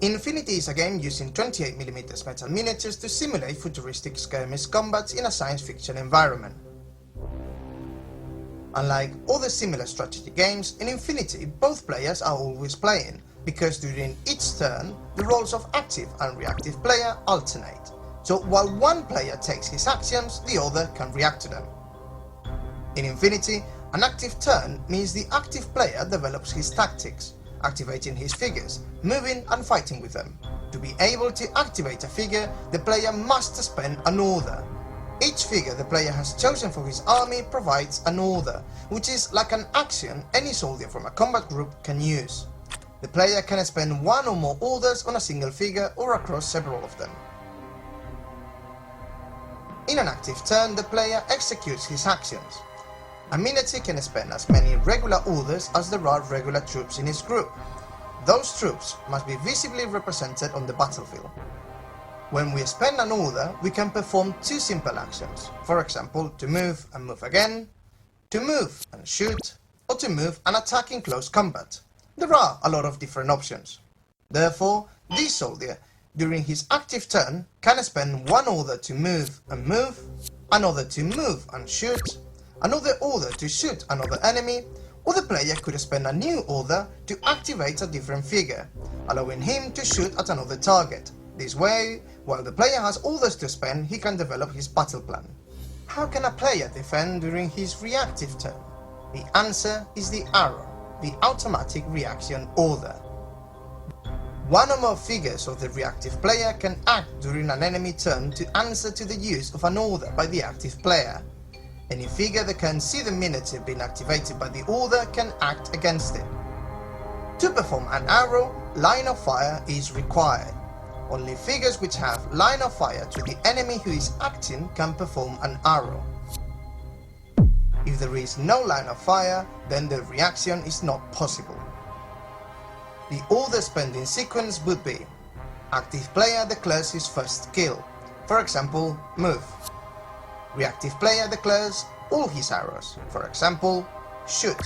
Infinity is a game using 28mm metal miniatures to simulate futuristic skirmish combats in a science fiction environment. Unlike other similar strategy games, in Infinity both players are always playing, because during each turn the roles of active and reactive player alternate, so while one player takes his actions, the other can react to them. In Infinity, an active turn means the active player develops his tactics, activating his figures, moving and fighting with them. To be able to activate a figure, the player must spend an order. Each figure the player has chosen for his army provides an order, which is like an action any soldier from a combat group can use. The player can spend one or more orders on a single figure or across several of them. In an active turn, the player executes his actions. A miniature can spend as many regular orders as there are regular troops in his group. Those troops must be visibly represented on the battlefield. When we spend an order, we can perform two simple actions, for example, to move and move again, to move and shoot, or to move and attack in close combat. There are a lot of different options. Therefore, this soldier, during his active turn, can spend one order to move and move, another to move and shoot, another order to shoot another enemy, or the player could spend a new order to activate a different figure, allowing him to shoot at another target. This way, while the player has orders to spend, he can develop his battle plan. How can a player defend during his reactive turn? The answer is the arrow, the automatic reaction order. One or more figures of the reactive player can act during an enemy turn to answer to the use of an order by the active player. Any figure that can see the miniature being activated by the order can act against it. To perform an arrow, line of fire is required. Only figures which have line of fire to the enemy who is acting can perform an arrow. If there is no line of fire, then the reaction is not possible. The order spending sequence would be: active player declares his first skill, for example, move. Reactive player declares all his arrows, for example, shoot.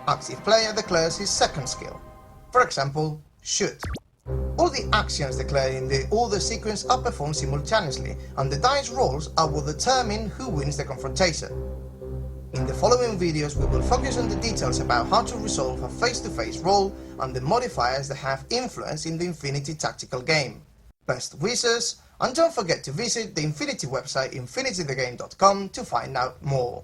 Active player declares his second skill, for example, shoot. All the actions declared in the order sequence are performed simultaneously, and the dice rolls are what determine who wins the confrontation. In the following videos we will focus on the details about how to resolve a face-to-face roll and the modifiers that have influence in the Infinity tactical game. Best wishes, and don't forget to visit the Infinity website infinitythegame.com to find out more.